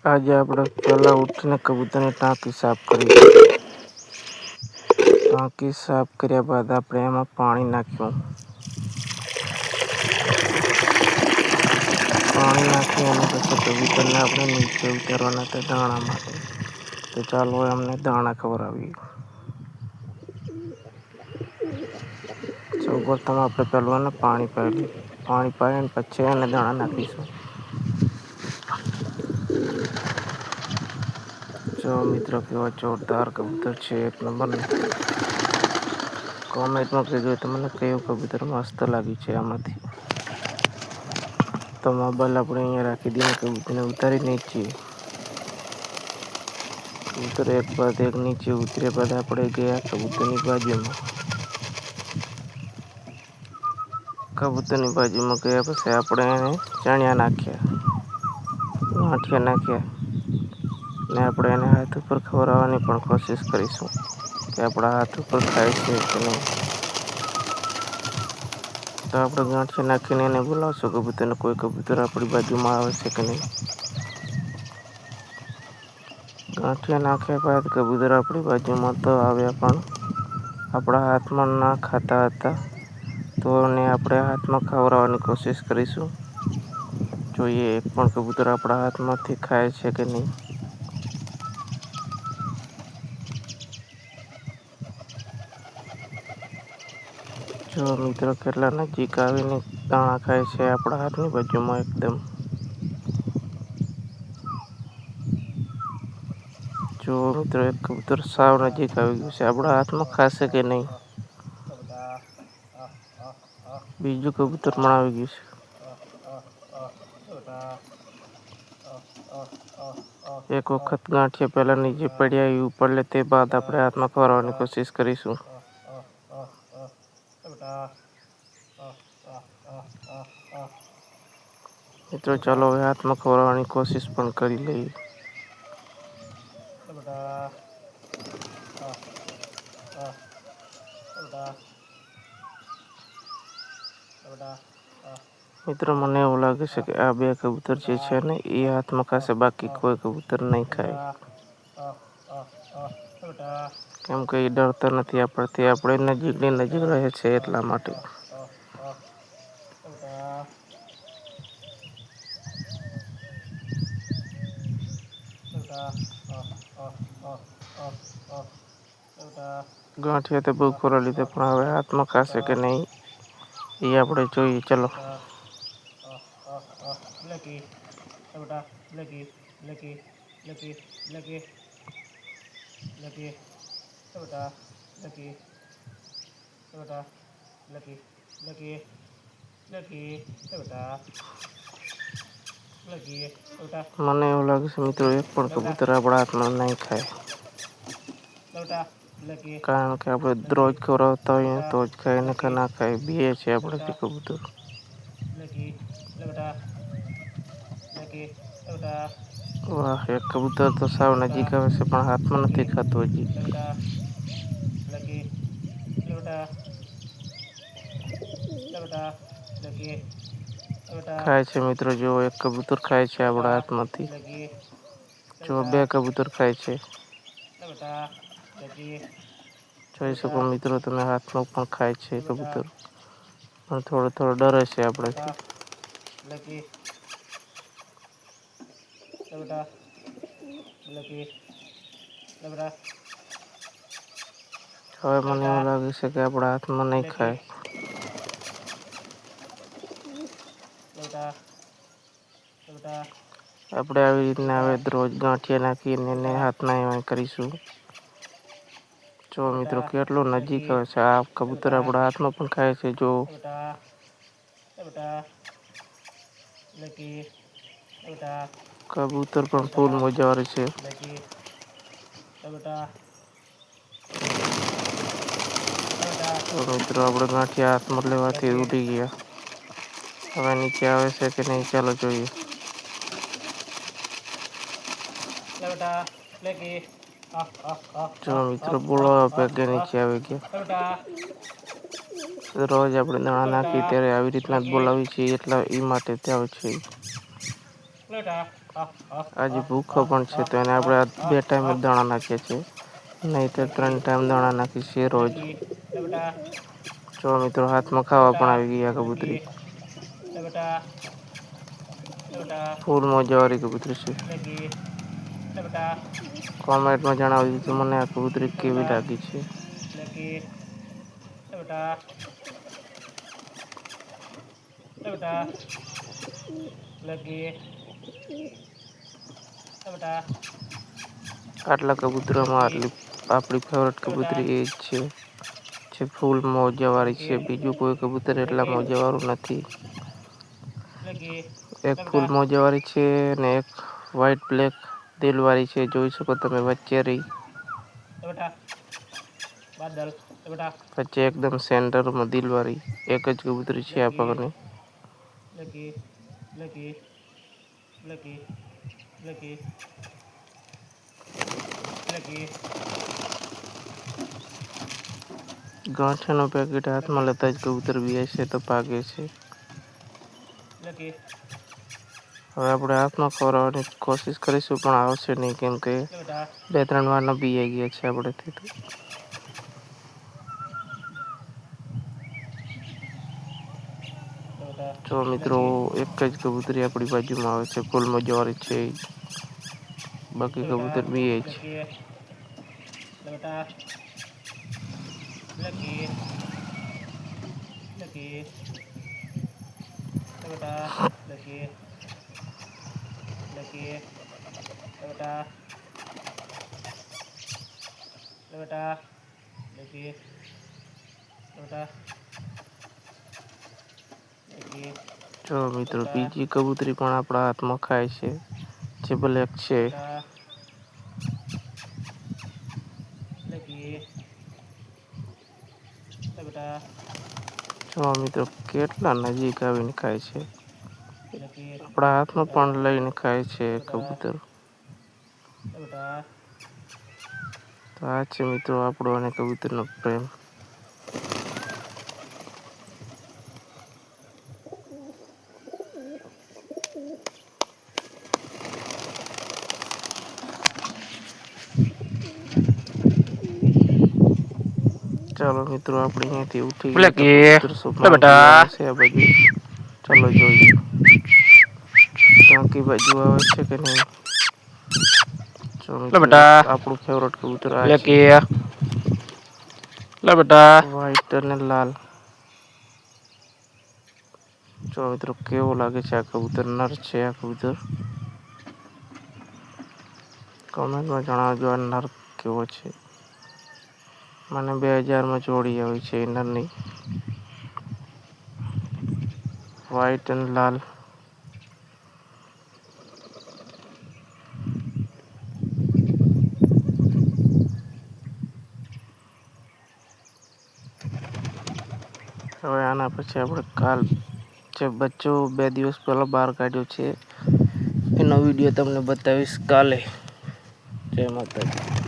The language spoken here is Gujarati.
આજે આપણે પહેલા ઉઠીને કબૂતરની ટાંકી સાફ કરીશું. ટાંકી સાફ કર્યા બાદ આપણે એમાં પાણી નાખ્યું. પાણી નાખી અને પછી કબૂતરને આપણે નીચે ઉતારવાના હતા દાણા માટે. તો ચાલો એમને દાણા ખવડાવીએ. સૌપ્રથમ આપણે પહેલું પાણી પાઈને પછી એને દાણા નાખીશું. જો મિત્રો કેવા જોરદાર કબૂતર છે એક નંબરના. કોમેન્ટમાં કહેજો તમને કયું કબૂતર મસ્ત લાગ્યું છે આમાંથી. તો મોબાઈલ આપણે અહીંયા રાખી દઈને કબૂતરને ઉતારી છીએ. કબૂતર એક બાદ એક નીચે ઉતર્યા બાદ આપણે ગયા કબૂતરની બાજુમાં. કબૂતરની બાજુમાં ગયા પછી આપણે એને ચણ્યા નાખ્યા. ગાંઠિયા નાખ્યા. ને આપણે એને હાથ ઉપર ખવડાવવાની પણ કોશિશ કરીશું. કે આપણા હાથ ઉપર ખાય છે કે નહીં. તો આપણે ગાંઠિયા નાખીને એને બોલાવશું કબૂતરને કોઈ કબૂતર આપણી બાજુમાં આવે છે કે નહીં. ગાંઠિયા નાખ્યા બાદ કબૂતર આપણી બાજુમાં તો આવ્યા પણ આપણા હાથમાં ના ખાતા હતા. તો એને આપણે હાથમાં ખવડાવવાની કોશિશ કરીશું. જોઈએ એક પણ કબૂતર આપણા હાથમાંથી ખાય છે કે નહીં. જો મિત્રો કેટલા નજીક આવીને દાણા ખાય છે આપણા હાથની બાજુમાં એકદમ. જો મિત્રો એક કબૂતર સાવ નજીક આવી ગયું છે આપણા હાથમાં ખાશે કે નહીં. બીજું કબૂતર પણ આવી ગયું છે. એક વખત ગાંઠિયા પહેલા નીચે પડ્યા એ ઉપર લે તે બાદ આપણે હાથમાં ખવડાવવાની કોશિશ કરીશું. મિત્રો ચાલો હવે હાથમાં ખવડાવવાની કોશિશ પણ કરી લઈએ. મિત્રો મને એવું લાગે છે કે આ બે કબૂતર જે છે ને એ હાથમાં ખાશે બાકી કોઈ કબૂતર નહીં ખાય. કેમ કે એ ડરતા નથી આપણથી આપણે નજીક રહે છે એટલા માટે. ગાંઠિયા તો બહુ ખોરા લીધે પણ હવે હાથમાં ખાશે કે નહીં એ આપણે જોઈએ ચલો. મને એવું લાગે છે મિત્રો એક પણ કબૂતર આપણા હાથમાં નહીં ખાય. કારણ કે આપણે રોજ ખવડાવતા હોઈએ તો જ ખાય ને કે ના ખાય બે છે આપણાથી કબૂતર. વાહ એક કબૂતર તો સાવ નજીક આવે છે પણ હાથમાં નથી ખાતું હજી. ખાય છે મિત્રો જો એક કબૂતર ખાય છે આપણા હાથમાંથી. જો બે કબૂતર ખાય છે. જોઈ શકો મિત્રો તમે હાથમાં પણ ખાય છે કબૂતર. પણ થોડો ડરે છે આપણેથી. હવે મને એવું લાગે છે કે આપણા હાથમાં નહીં ખાય. આપણે આવી રીતના હવે રોજ ગાંઠિયા નાખીને એને હાથના એવા કરીશું. જો મિત્રો કેટલું નજીક આવે છે આ કબૂતર આપણા હાથમાં પણ ખાય છે જો. કબૂતર પણ ફૂલ મજા આવે છે. તો મિત્રો આપણે ગાંઠિયા હાથમાં લેવાથી ઉડી ગયા. હવે નીચે આવે છે કે નહીં ચાલો જોઈએ. જો મિત્રો બોલાવા પેકે નીચે આવી ગયા. રોજ આપણે દાણા નાખી ત્યારે આવી રીતના જ બોલાવી છીએ એટલા એ માટે ત્યાં આવે છે. આજે ભૂખો પણ છે તો એને આપણે 2 ટાઈમ જ દાણા નાખીએ છીએ, નહીં તો 3 ટાઈમ દાણા નાખીએ છીએ રોજ. જો મિત્રો હાથમાં ખાવા પણ આવી ગયા કબૂતરી. ફૂલ મોજાવાળી કબૂતરી છે. કોમેન્ટમાં જણાવી દીધું મને આ કબૂતરી કેવી લાગી છે. આટલા કબૂતરોમાં આપણી ફેવરેટ કબૂતરી એ જ છે, જે ફૂલ મોજાવાળી છે. બીજું કોઈ કબૂતર એટલા મોજાવાળું નથી. એક ફૂલ મોજાવાળી છે અને એક વ્હાઈટ બ્લેક દિલવાળી છે. જોઈ શકો તમે વચ્ચે રહી. વચ્ચે એકદમ સેન્ટરમાં દિલવાળી એક જ કબૂતરી છે આ પગની. ગાંઠિયાનું પેકેટ હાથમાં લેતા જ કબૂતર બી છે તો ભાગે છે. હવે આપણે હાથમાં ખવડાવવાની કોશિશ કરીશું પણ આવશે નહીં, કેમ કે 2-3 વારના બી આવી ગયા છે આપણેથી. જો મિત્રો એક જ કબૂતરી આપણી બાજુમાં આવે છે, ફૂલ મોજાવાળી છે. બાકી કબૂતર બી છે. જો મિત્રો બીજી કબૂતરી પણ આપણા હાથમાં ખાય છે, જે બ્લેક છે. જો મિત્રો કેટલા નજીક આવીને ખાય છે. આપણા હાથમાં પણ લઈને ખાય છે કબૂતર. તો આ છે મિત્રો આપણો અને કબૂતરનો પ્રેમ. ચાલો મિત્રો આપણે અહીંયાથી ઉઠી ગયા તો કબૂતર શોપમાં છે આ બાજુ. ચાલો જોઈએ ટાંકી બાજુ આવે છે કે નહીં. જો મિત્રો આપણું ફેવરેટ કબૂતર આ છે, વ્હાઈટ અને લાલ. જો મિત્રો કેવો લાગે છે આ કબૂતર, નર છે આ કબૂતર. કોમેન્ટમાં જણાવજો આ નર કેવો છે. મને 2000માં જોડી આવી છે નરની, વ્હાઈટ અને લાલ. હવે આના પછી આપણે કાલ જે બચ્ચો 2 દિવસ પહેલાં બહાર કાઢ્યો છે એનો વિડીયો તમને બતાવીશ કાલે. જય માતાજી.